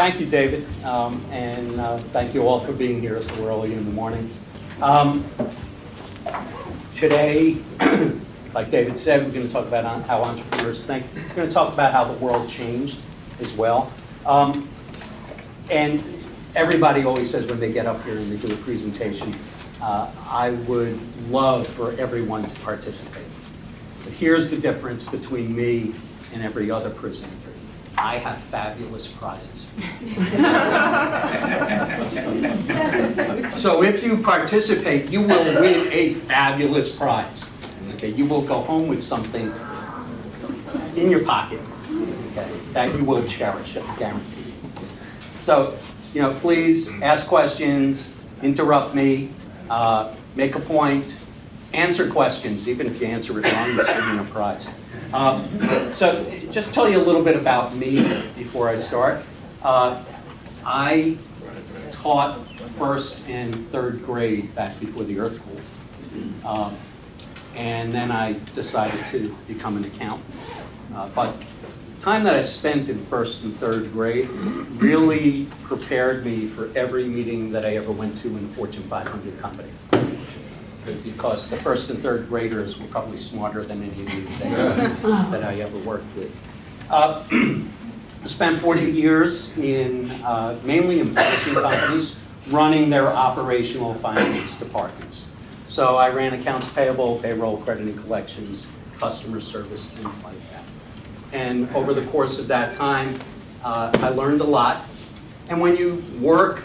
Thank you, David, and thank you all for being here so early in the morning. Today, like David said, we're going to talk about how entrepreneurs think. We're going to talk about how the world changed as well. And everybody always says when they get up here and they do a presentation, I would love for everyone to participate. But here's the difference between me and every other presenter. I have fabulous prizes. So if you participate, you will win a fabulous prize. Okay, you will go home with something in your pocket, okay, that you will cherish, I guarantee you. So, please ask questions, interrupt me, make a point, answer questions. Even if you answer it wrong, you still win a prize. So just tell you a little bit about me before I start. I taught first and third grade back before the earth cooled. And then I decided to become an accountant. But the time that I spent in first and third grade really prepared me for every meeting that I ever went to in a Fortune 500 company. Because the first and third graders were probably smarter than any of the executives that I ever worked with. I spent 40 years mainly in publishing companies, running their operational finance departments. So I ran accounts payable, payroll, credit and collections, customer service, things like that. And over the course of that time, I learned a lot. And when you work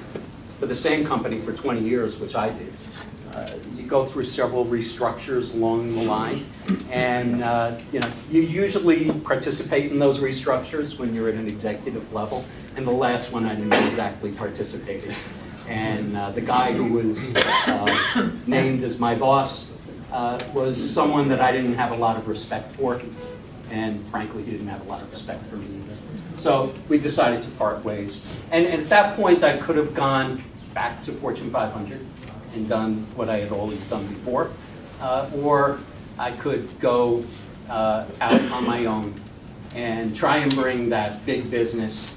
for the same company for 20 years, which I did, you go through several restructures along the line, and you usually participate in those restructures when you're at an executive level. And the last one I didn't exactly participate in. And the guy who was named as my boss was someone that I didn't have a lot of respect for, and frankly, he didn't have a lot of respect for me either. So we decided to part ways. And at that point, I could have gone back to Fortune 500. And done what I had always done before, or I could go out on my own and try and bring that big business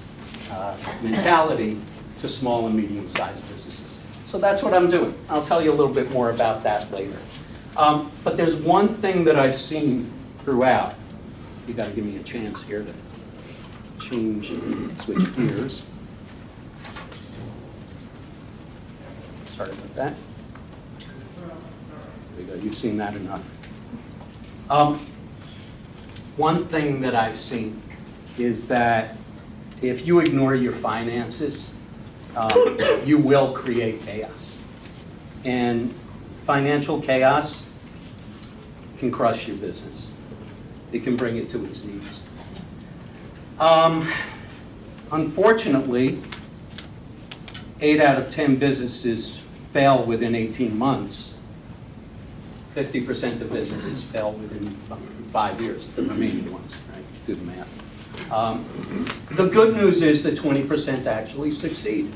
mentality to small and medium-sized businesses. So that's what I'm doing. I'll tell you a little bit more about that later. But there's one thing that I've seen throughout. You got to give me a chance here to switch gears. Sorry about that. There we go. You've seen that enough. One thing that I've seen is that if you ignore your finances, you will create chaos. And financial chaos can crush your business. It can bring it to its knees. Unfortunately, 8 out of 10 businesses fail within 18 months. 50% of businesses fail within 5 years, the remaining ones, right? Do the math. The good news is that 20% actually succeed.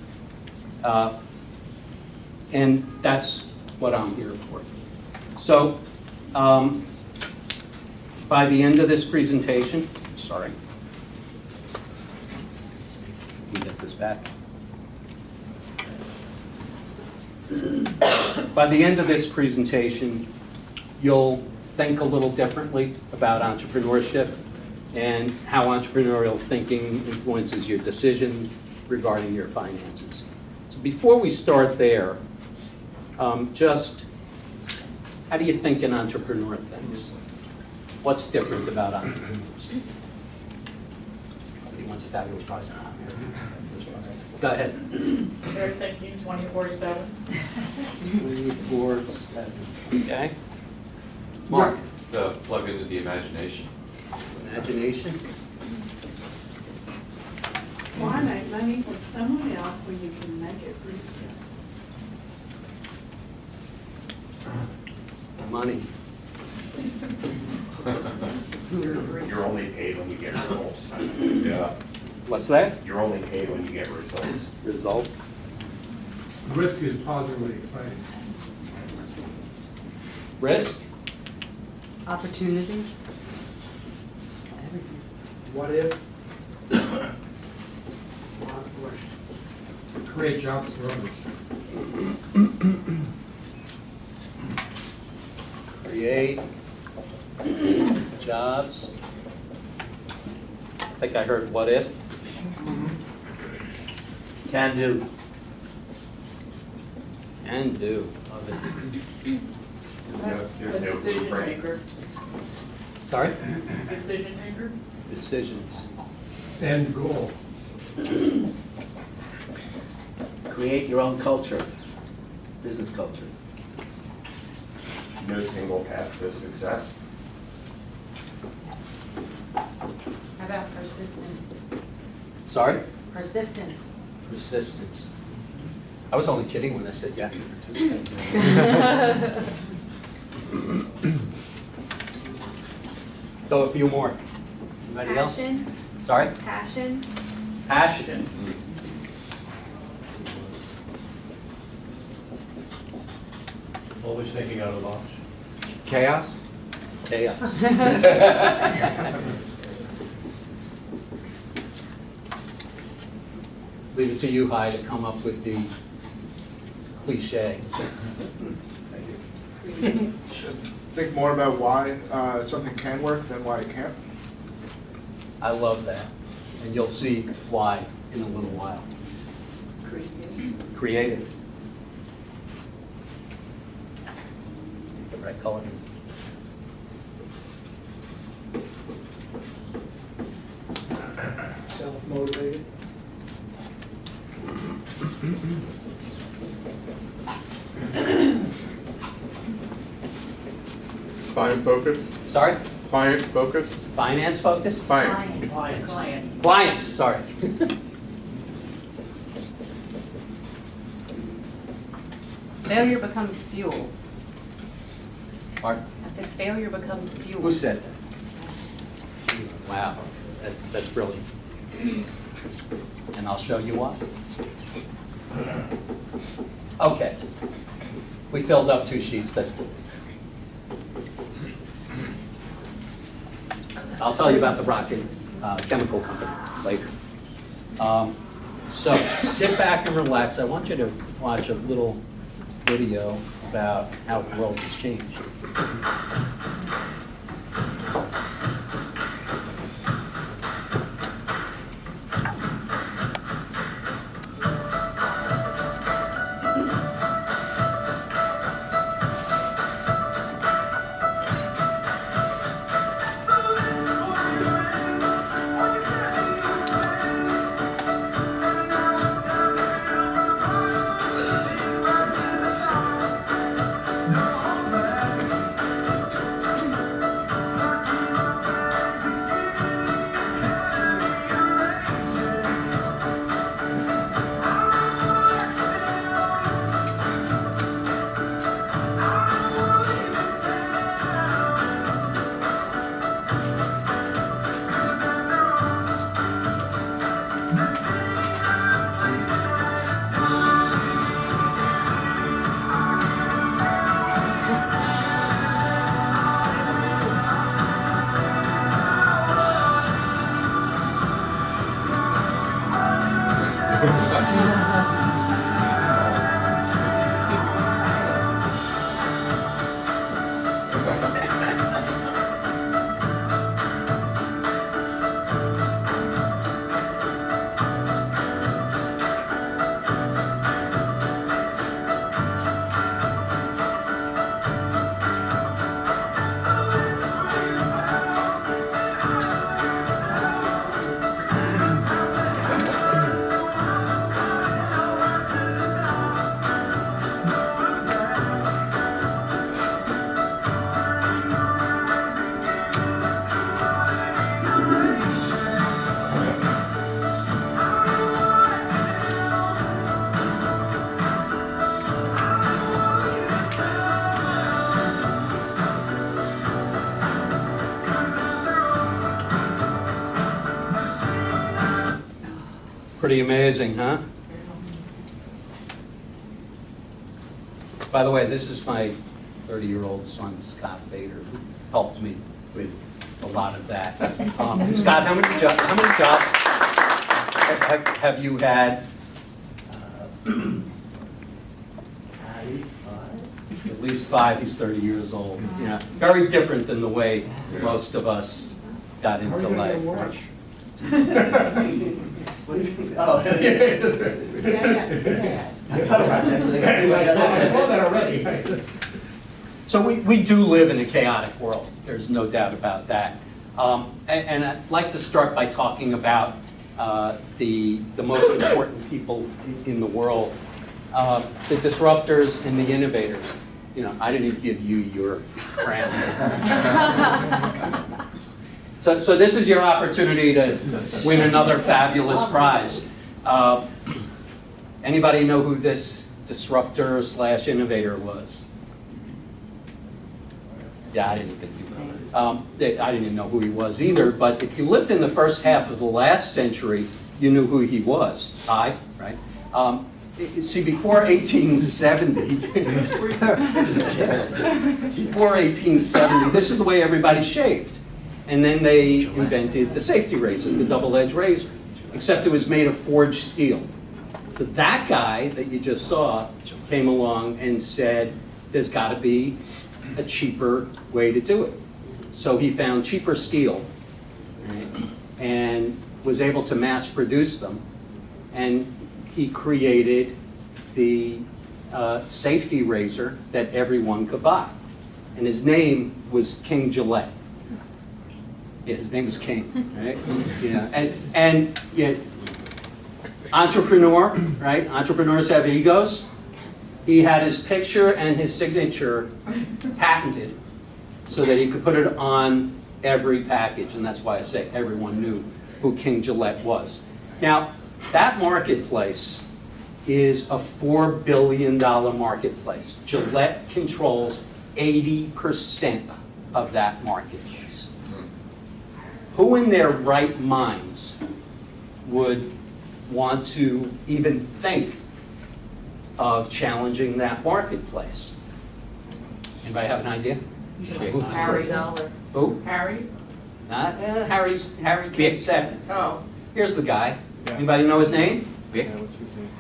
And that's what I'm here for. So, by the end of this presentation, sorry, let me get this back. By the end of this presentation, you'll think a little differently about entrepreneurship and how entrepreneurial thinking influences your decision regarding your finances. So before we start there, just how do you think an entrepreneur thinks? What's different about entrepreneurs? Somebody wants a fabulous prize. Go ahead. They're thinking 24/7. 24/7. Okay. Mark. The plug into the imagination. Imagination. Why make money for someone else when you can make it for yourself? Money. You're only paid when you get results. Yeah. What's that? You're only paid when you get results. Results. Risk is positively exciting. Risk. Opportunity. What if? Create jobs for others. Create jobs. I think I heard what if. Can do. And do. A decision maker, Sorry? decision maker. Decisions. End goal. Create your own culture, business culture. No single path to success. How about persistence? Sorry? Persistence. Persistence. I was only kidding when I said you have to participate. Let's go a few more. Anybody else? Passion. Sorry? Passion. Passion. Always thinking out of the box. Chaos? Chaos. Leave it to you, Hy, to come up with the cliche. Think more about why something can work than why it can't. I love that. And you'll see why in a little while. Creative. The right color. Self-motivated. Client focus, Sorry? client focus, Finance focus? client. Client. Client, sorry. Failure becomes fuel. Pardon? I said failure becomes fuel. Who said that? Wow, that's brilliant. And I'll show you why. Okay. We filled up 2 sheets, that's good. I'll tell you about the Vachon Chemical Company later. So sit back and relax. I want you to watch a little video about how the world has changed. Pretty amazing, huh? By the way, this is my 30-year-old son, Scott Bader, who helped me with a lot of that. Scott, how many jobs? have you had at least 5? He's 30 years old. You know, very different than the way most of us got into life. Oh, that's right. I thought about that. I saw that already. So we do live in a chaotic world. There's no doubt about that. And I'd like to start by talking about the most important people in the world, the disruptors and the innovators. You know, I didn't give you your crown. So this is your opportunity to win another fabulous prize. Anybody know who this disruptor / innovator was? Yeah, I didn't think you would. I didn't know who he was either, but if you lived in the first half of the last century, you knew who he was. Right? See, before 1870, this is the way everybody shaved. And then they invented the safety razor, the double-edged razor, except it was made of forged steel. So that guy that you just saw came along and said, there's got to be a cheaper way to do it. So he found cheaper steel, right, and was able to mass produce them. And he created the safety razor that everyone could buy. And his name was King Gillette. Yeah, his name was King, right? And entrepreneur, right? Entrepreneurs have egos. He had his picture and his signature patented so that he could put it on every package, and that's why I say everyone knew who King Gillette was. Now, that marketplace is a $4 billion marketplace. Gillette controls 80% of that marketplace. Who in their right minds would want to even think of challenging that marketplace? Anybody have an idea? Harry's. Who? Harry's? Not Harry can't say. Oh. Here's the guy. Anybody know his name? Yeah, what's his name?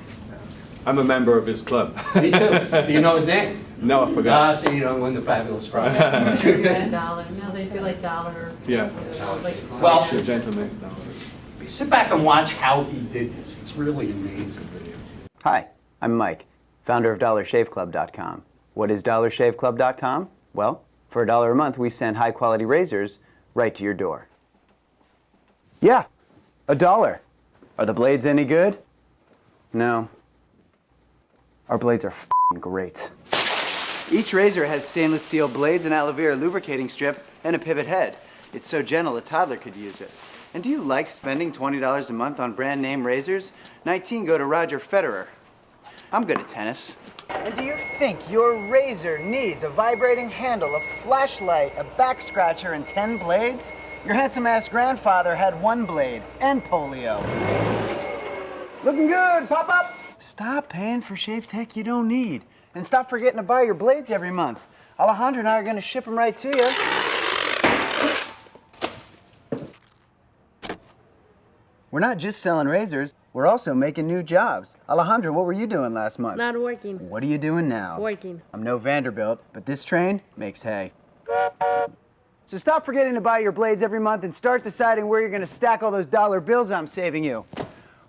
I'm a member of his club. Me too. Do you know his name? No, I forgot. So you don't win the fabulous prize. $1. No, they do like dollar. Yeah. Like, Well, The gentleman's dollar. sit back and watch how he did this. It's really amazing. Hi, I'm Mike, founder of DollarShaveClub.com. What is DollarShaveClub.com? Well, for $1 a month, we send high-quality razors right to your door. Yeah, $1. Are the blades any good? No. Our blades are f***ing great. Each razor has stainless steel blades, an aloe vera lubricating strip, and a pivot head. It's so gentle a toddler could use it. And do you like spending $20 a month on brand name razors? 19 go to Roger Federer. I'm good at tennis. And do you think your razor needs a vibrating handle, a flashlight, a back scratcher, and 10 blades? Your handsome-ass grandfather had 1 blade and polio. Looking good, pop-up! Stop paying for shave tech you don't need. And stop forgetting to buy your blades every month. Alejandro and I are going to ship them right to you. We're not just selling razors, we're also making new jobs. Alejandro, what were you doing last month? Not working. What are you doing now? Working. I'm no Vanderbilt, but this train makes hay. So stop forgetting to buy your blades every month and start deciding where you're going to stack all those dollar bills I'm saving you.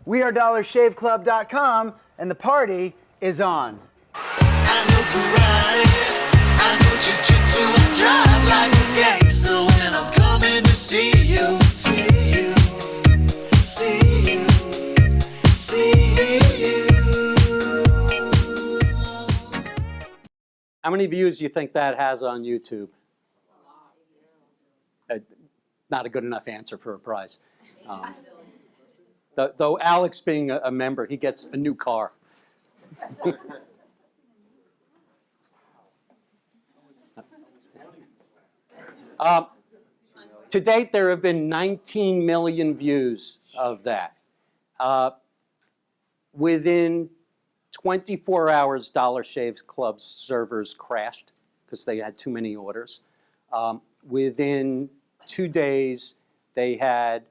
We are DollarShaveClub.com, and the party is on. I know karate, I know jiu-jitsu, and drive like a gangster when I'm coming to see you, see you, see you, see you. How many views do you think that has on YouTube? Not a good enough answer for a prize. Though Alex being a member, he gets a new car. To date, there have been 19 million views of that. Within 24 hours, Dollar Shave Club's servers crashed because they had too many orders. Within 2 days, they had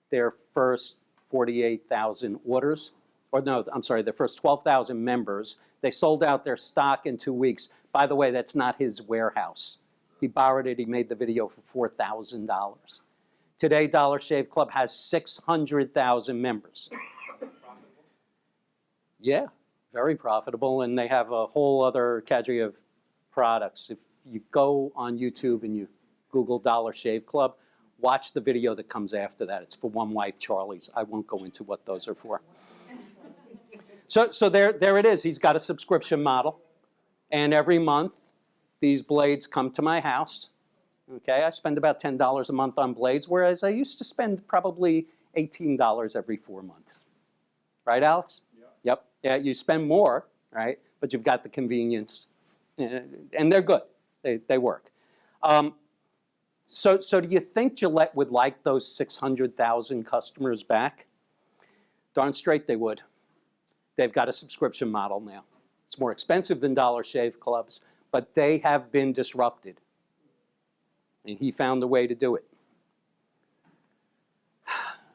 their first 48,000 orders. Or no, I'm sorry, the first 12,000 members. They sold out their stock in 2 weeks. By the way, that's not his warehouse. He borrowed it. He made the video for $4,000. Today, Dollar Shave Club has 600,000 members. Yeah, very profitable, and they have a whole other cadre of products. If you go on YouTube and you Google Dollar Shave Club, watch the video that comes after that. It's for One Wife Charlie's. I won't go into what those are for. So there it is. He's got a subscription model, and every month these blades come to my house. Okay, I spend about $10 a month on blades, whereas I used to spend probably $18 every 4 months. Right, Alex? Yeah. Yep. Yeah, you spend more, right? But you've got the convenience, and they're good. They work. So do you think Gillette would like those 600,000 customers back? Darn straight they would. They've got a subscription model now. It's more expensive than Dollar Shave Clubs, but they have been disrupted. And he found a way to do it.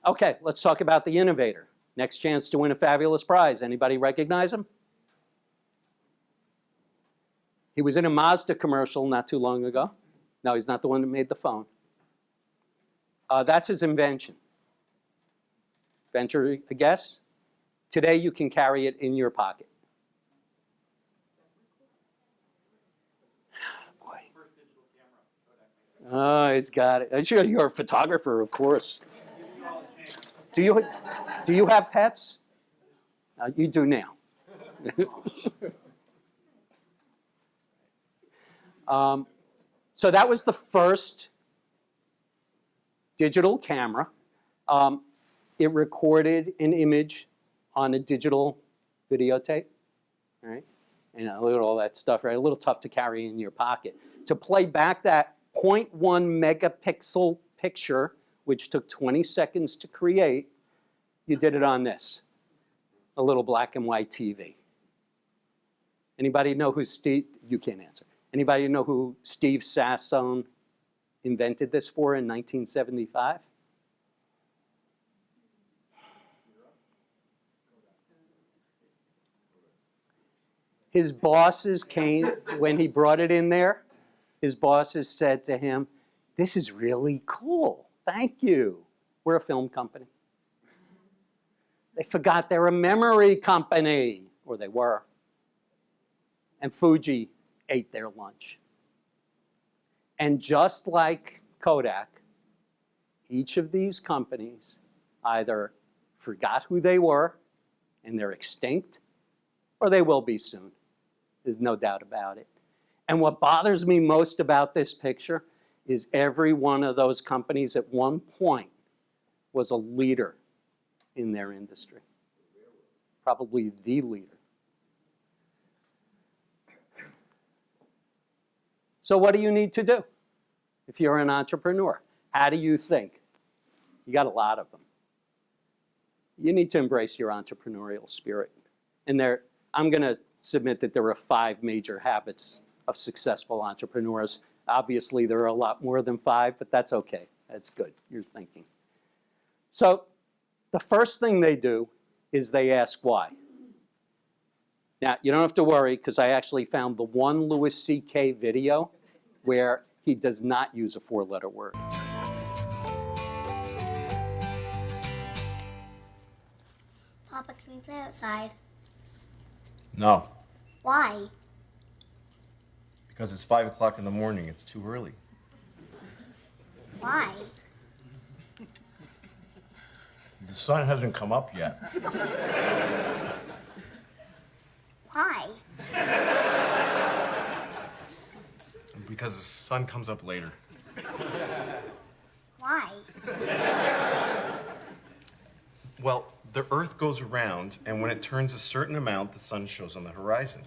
Okay, let's talk about the innovator. Next chance to win a fabulous prize. Anybody recognize him? He was in a Mazda commercial not too long ago. No, he's not the one that made the phone. That's his invention. Venture a guess? Today you can carry it in your pocket. Boy. Oh, he's got it. I'm sure you're a photographer, of course. Do you have pets? You do now. So that was the first digital camera. It recorded an image on a digital videotape, right? And look at all that stuff, right? A little tough to carry in your pocket. To play back that 0.1 megapixel picture, which took 20 seconds to create, you did it on this, a little black and white TV. Anybody know who Steve, you can't answer. Anybody know who Steve Sassone invented this for in 1975? His bosses came, when he brought it in there, his bosses said to him, "This is really cool, thank you. We're a film company." They forgot they're a memory company, or they were. And Fuji ate their lunch. And just like Kodak, each of these companies either forgot who they were and they're extinct, or they will be soon. There's no doubt about it. And what bothers me most about this picture is every one of those companies at one point was a leader in their industry. Probably the leader. So what do you need to do if you're an entrepreneur? How do you think? You got a lot of them. You need to embrace your entrepreneurial spirit. And I'm going to submit that there are 5 major habits of successful entrepreneurs. Obviously, there are a lot more than 5, but that's okay. That's good. You're thinking. So the first thing they do is they ask why. Now, you don't have to worry, because I actually found the one Louis C.K. video where he does not use a 4-letter word. Papa, can we play outside? No, Why? because it's 5 o'clock in the morning. It's too early. Why? The sun hasn't come up yet. Why? Because the sun comes up later. Why? Well, the Earth goes around, and when it turns a certain amount, the sun shows on the horizon.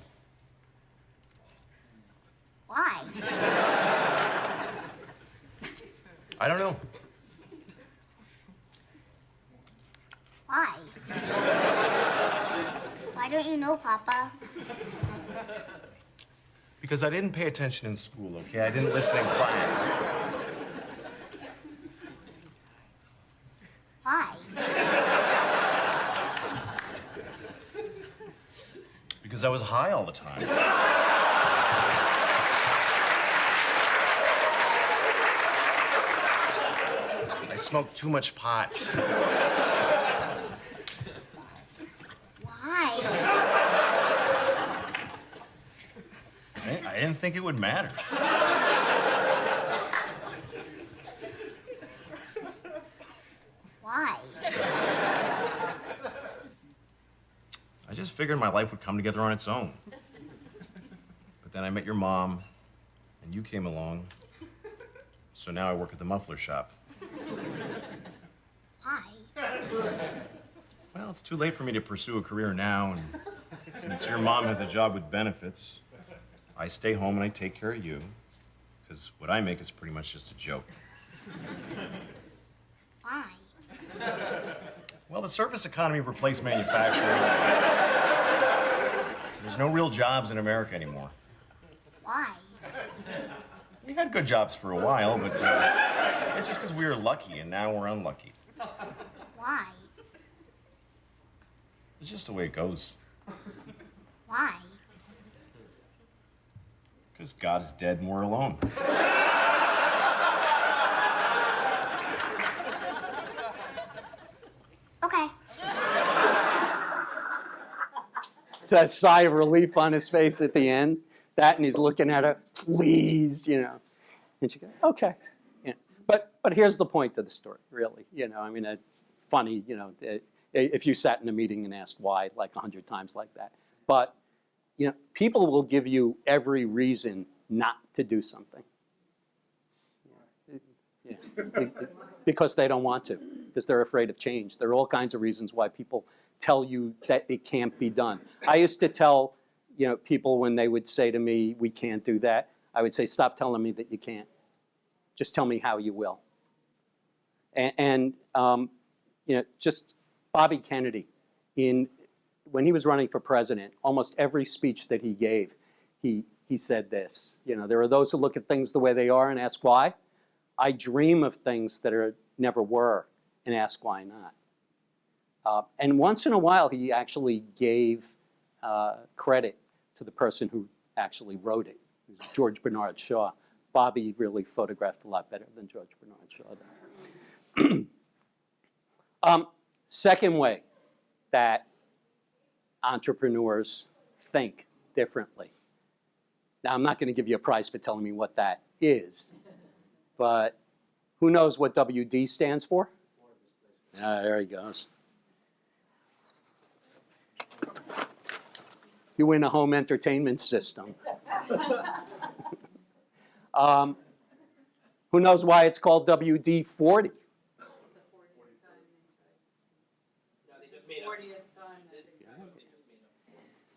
Why? I don't know. Why? Why don't you know, Papa? Because I didn't pay attention in school, okay? I didn't listen in class. Why? Because I was high all the time. I smoked too much pot. Why? I didn't think it would matter. Why? I just figured my life would come together on its own. But then I met your mom, and you came along. So now I work at the muffler shop. Why? Well, it's too late for me to pursue a career now, and since your mom has a job with benefits, I stay home and I take care of you, because what I make is pretty much just a joke. Why? Well, the service economy replaced manufacturing. There's no real jobs in America anymore. Why? We had good jobs for a while, but it's just because we were lucky, and now we're unlucky. Why? It's just the way it goes. Why? Because God is dead and we're alone. Okay. It's that sigh of relief on his face at the end. That, and he's looking at her, please, you know. And she goes, okay. You know, but here's the point of the story, really. You know, I mean, it's funny, you know, if you sat in a meeting and asked why like 100 times like that. But, you know, people will give you every reason not to do something. Yeah. Because they don't want to, because they're afraid of change. There are all kinds of reasons why people tell you that it can't be done. I used to tell, you know, people when they would say to me, we can't do that, I would say, stop telling me that you can't. Just tell me how you will. And you know, just Bobby Kennedy, when he was running for president, almost every speech that he gave, he said this, you know, there are those who look at things the way they are and ask why. I dream of things that never were and ask why not. And once in a while, he actually gave credit to the person who actually wrote it. It was George Bernard Shaw. Bobby really photographed a lot better than George Bernard Shaw. Second way that entrepreneurs think differently. Now, I'm not going to give you a prize for telling me what that is, but who knows what WD stands for? There he goes. You win a home entertainment system. Who knows why it's called WD-40?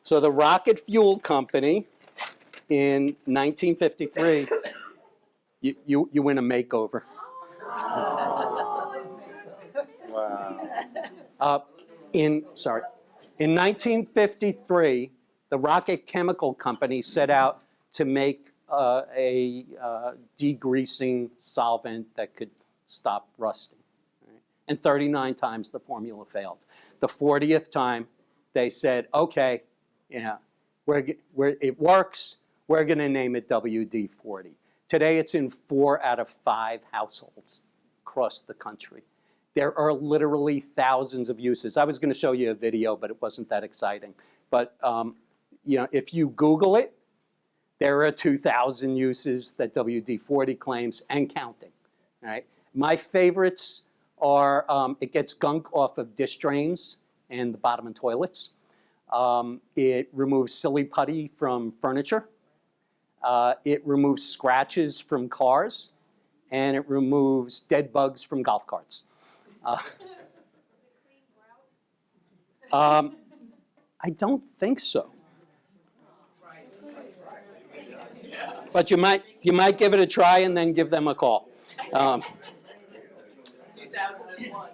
So the Rocket Fuel Company in 1953, you win a makeover. Wow. In 1953, the Rocket Chemical Company set out to make a degreasing solvent that could stop rusting. Right? And 39 times the formula failed. The 40th time, they said, okay, you know, it works, we're going to name it WD-40. Today, it's in 4 out of 5 households across the country. There are literally thousands of uses. I was going to show you a video, but it wasn't that exciting. But you know, if you Google it, there are 2,000 uses that WD-40 claims and counting. All right? My favorites are it gets gunk off of dish drains and the bottom of toilets. It removes silly putty from furniture. It removes scratches from cars. And it removes dead bugs from golf carts. I don't think so. But you might give it a try and then give them a call. 2001.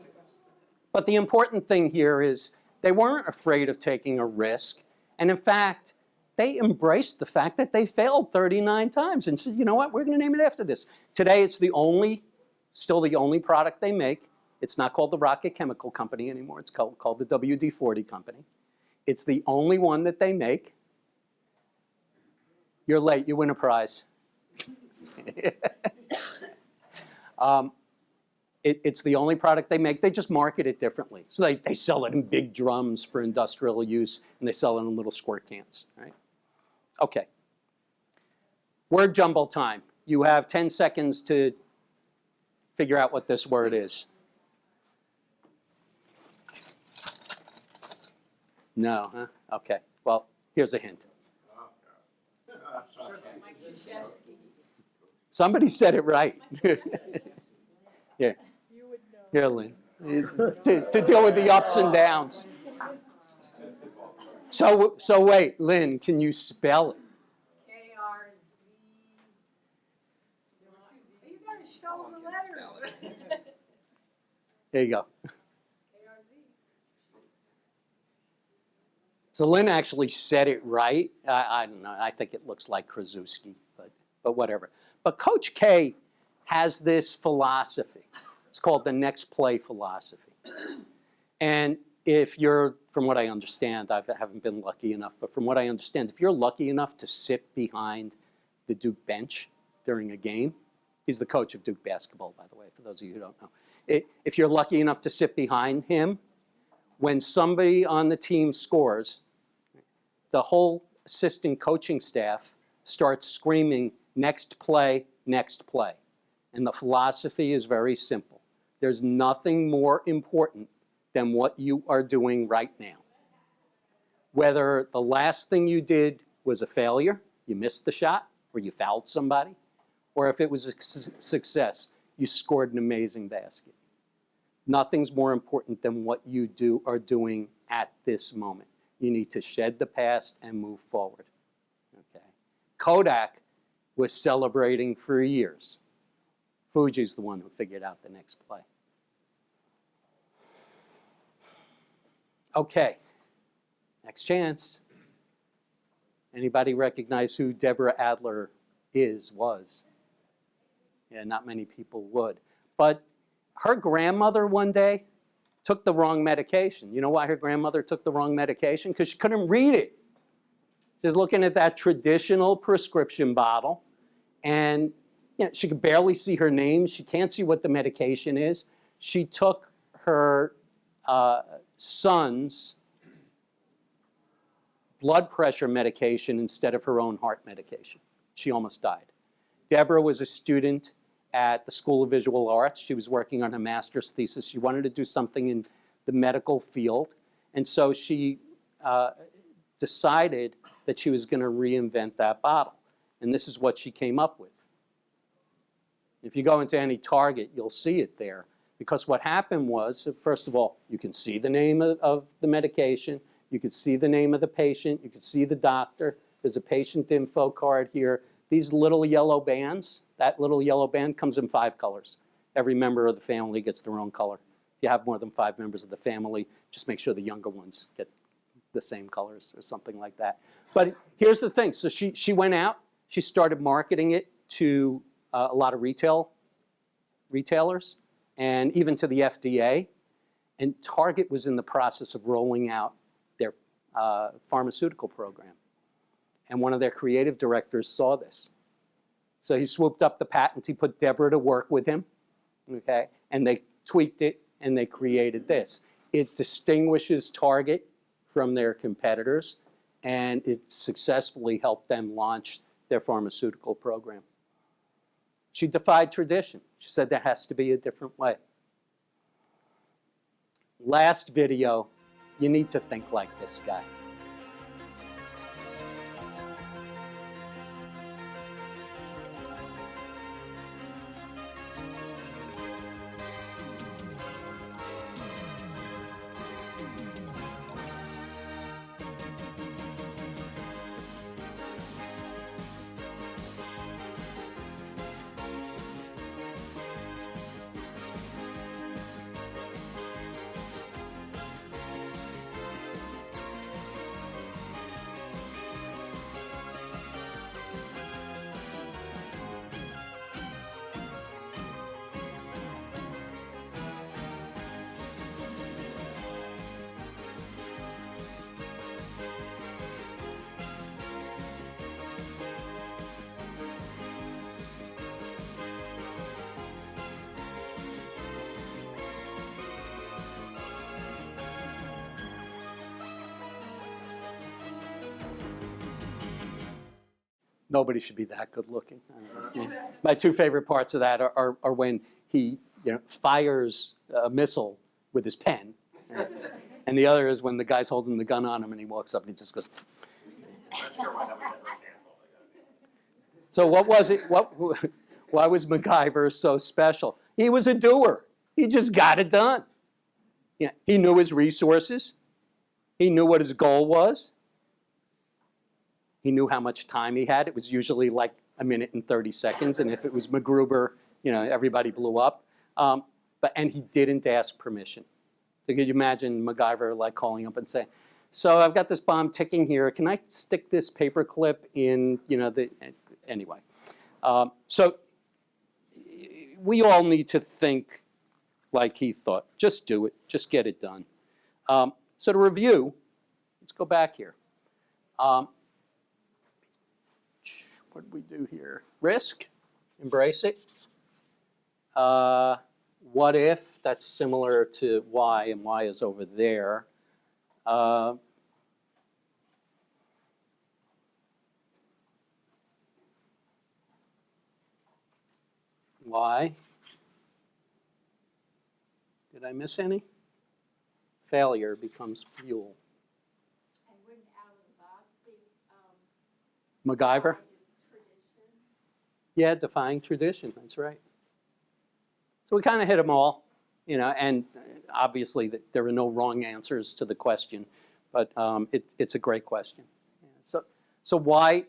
But the important thing here is they weren't afraid of taking a risk. And in fact, they embraced the fact that they failed 39 times and said, you know what, we're going to name it after this. Today, it's still the only product they make. It's not called the Rocket Chemical Company anymore. It's called the WD-40 Company. It's the only one that they make. You're late. You win a prize. It's the only product they make. They just market it differently. So they sell it in big drums for industrial use, and they sell it in little squirt cans, right? Okay. Word jumble time. You have 10 seconds to figure out what this word is. No, huh? Okay. Well, here's a hint. Somebody said it right. Here. Here, Lynn. To deal with the ups and downs. So wait, Lynn, can you spell it? K-R-Z. You gotta show the letters. There you go. So Lynn actually said it right. I don't know. I think it looks like Krasuski, but whatever. But Coach K has this philosophy. It's called the next play philosophy. And if you're, from what I understand, I haven't been lucky enough, but from what I understand, if you're lucky enough to sit behind the Duke bench during a game, he's the coach of Duke basketball, by the way, for those of you who don't know. If you're lucky enough to sit behind him, when somebody on the team scores, the whole assistant coaching staff starts screaming, next play, next play. And the philosophy is very simple. There's nothing more important than what you are doing right now. Whether the last thing you did was a failure, you missed the shot, or you fouled somebody, or if it was a success, you scored an amazing basket. Nothing's more important than what you are doing at this moment. You need to shed the past and move forward. Okay. Kodak was celebrating for years. Fuji's the one who figured out the next play. Okay, next chance. Anybody recognize who Deborah Adler was? Yeah, not many people would. But her grandmother one day took the wrong medication. You know why her grandmother took the wrong medication? Because she couldn't read it. She's looking at that traditional prescription bottle, and she could barely see her name. She can't see what the medication is. She took her son's blood pressure medication instead of her own heart medication. She almost died. Deborah was a student at the School of Visual Arts. She was working on her master's thesis. She wanted to do something in the medical field, and so she decided that she was going to reinvent that bottle. And this is what she came up with. If you go into any Target, you'll see it there. Because what happened was, first of all, you can see the name of the medication. You can see the name of the patient. You can see the doctor. There's a patient info card here. These little yellow bands, that little yellow band comes in 5 colors. Every member of the family gets their own color. If you have more than 5 members of the family, just make sure the younger ones get the same colors or something like that. But here's the thing. So she went out. She started marketing it to a lot of retailers and even to the FDA. And Target was in the process of rolling out their pharmaceutical program. And one of their creative directors saw this. So he swooped up the patent. He put Deborah to work with him, okay? And they tweaked it, and they created this. It distinguishes Target from their competitors, and it successfully helped them launch their pharmaceutical program. She defied tradition. She said there has to be a different way. Last video, you need to think like this guy. Nobody should be that good looking. I don't know. My two favorite parts of that are when he fires a missile with his pen. Right? And the other is when the guy's holding the gun on him and he walks up and he just goes. So what was it? Why was MacGyver so special? He was a doer. He just got it done. He knew his resources. He knew what his goal was. He knew how much time he had. It was usually like a minute and 30 seconds. And if it was MacGruber, everybody blew up. And he didn't ask permission. So could you imagine MacGyver like calling up and saying, so I've got this bomb ticking here. Can I stick this paper clip in, anyway. So we all need to think like he thought. Just do it. Just get it done. So to review, let's go back here. What did we do here? Risk, embrace it. What if, that's similar to why, and why is over there. Why? Did I miss any? Failure becomes fuel. And wouldn't out of the box be, MacGyver? tradition? Yeah, defying tradition, that's right. So we kind of hit them all, and obviously there are no wrong answers to the question, but it's a great question. Yeah. So why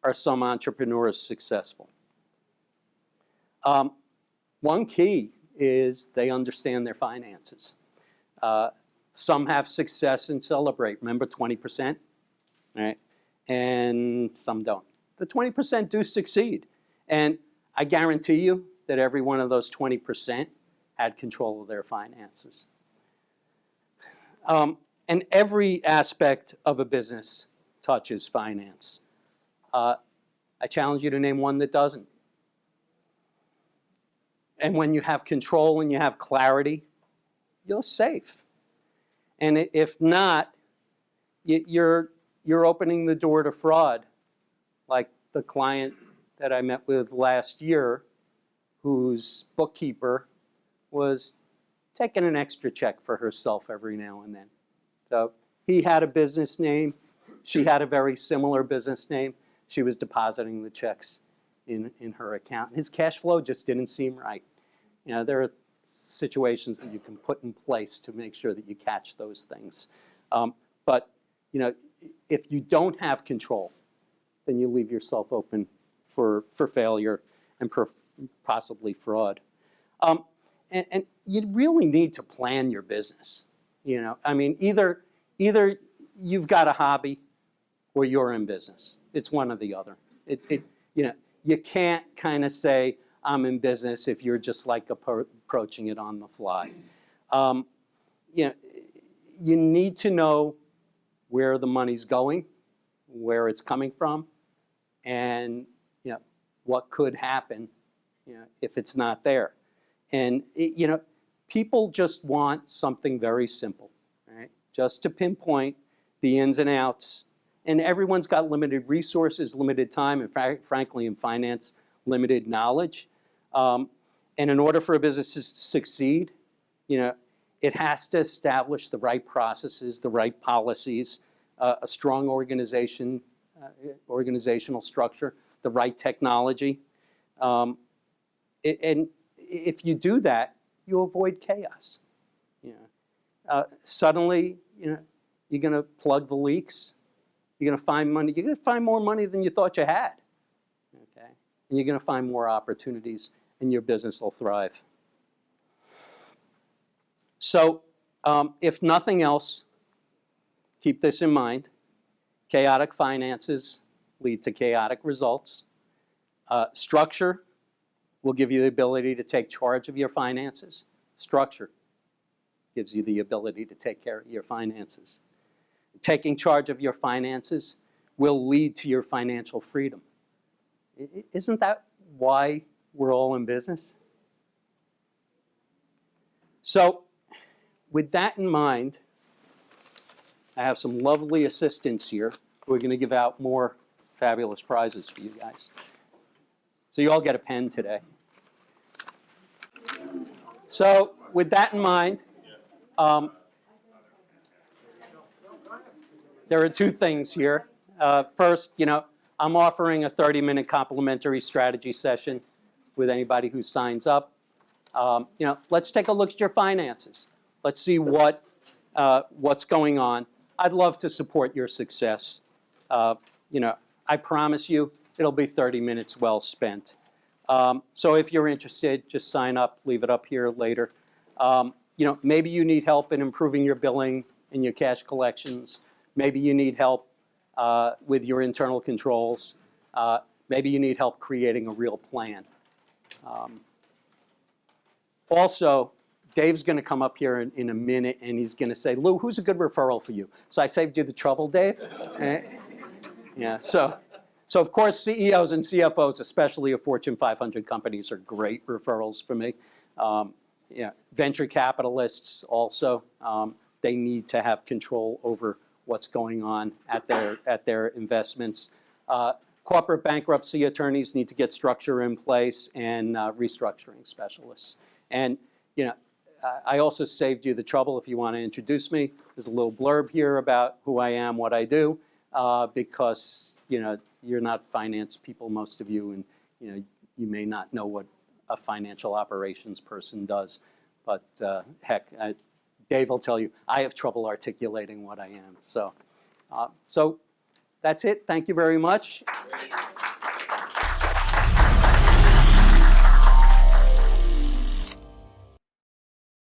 are some entrepreneurs successful? One key is they understand their finances. Some have success and celebrate. Remember 20%? Right? And some don't. The 20% do succeed. And I guarantee you that every one of those 20% had control of their finances. And every aspect of a business touches finance. I challenge you to name one that doesn't. And when you have control and you have clarity, you're safe. And if not, you're opening the door to fraud, like the client that I met with last year, whose bookkeeper was taking an extra check for herself every now and then. So he had a business name. She had a very similar business name. She was depositing the checks in her account. His cash flow just didn't seem right. There are situations that you can put in place to make sure that you catch those things. But if you don't have control, then you leave yourself open for failure and possibly fraud. And you really need to plan your business. Either you've got a hobby or you're in business. It's one or the other. You can't kind of say, I'm in business if you're just like approaching it on the fly. You need to know where the money's going, where it's coming from, and what could happen if it's not there. And people just want something very simple, right? Just to pinpoint the ins and outs. And everyone's got limited resources, limited time, and frankly, in finance, limited knowledge. And in order for a business to succeed, it has to establish the right processes, the right policies, a strong organizational structure, the right technology. And if you do that, you avoid chaos. Suddenly, you're going to plug the leaks. You're going to find money. You're going to find more money than you thought you had. Okay, and you're going to find more opportunities, and your business will thrive. So, if nothing else, keep this in mind. Chaotic finances lead to chaotic results. Structure will give you the ability to take charge of your finances. Structure gives you the ability to take care of your finances. Taking charge of your finances will lead to your financial freedom. Isn't that why we're all in business? So, with that in mind, I have some lovely assistants here who are going to give out more fabulous prizes for you guys. So you all get a pen today. So with that in mind, there are two things here. First, I'm offering a 30-minute complimentary strategy session with anybody who signs up. Let's take a look at your finances. Let's see what's going on. I'd love to support your success. I promise you, it'll be 30 minutes well spent. So if you're interested, just sign up, leave it up here later. Maybe you need help in improving your billing and your cash collections. Maybe you need help with your internal controls. Maybe you need help creating a real plan. Also, Dave's going to come up here in a minute, and he's going to say, Lou, who's a good referral for you? So I saved you the trouble, Dave. Yeah, so of course, CEOs and CFOs, especially of Fortune 500 companies, are great referrals for me. Venture capitalists also, they need to have control over what's going on at their investments. Corporate bankruptcy attorneys need to get structure in place, and restructuring specialists. And I also saved you the trouble if you want to introduce me. There's a little blurb here about who I am, what I do, because you're not finance people, most of you, and you may not know what a financial operations person does. But heck, Dave will tell you, I have trouble articulating what I am. So that's it. Thank you very much.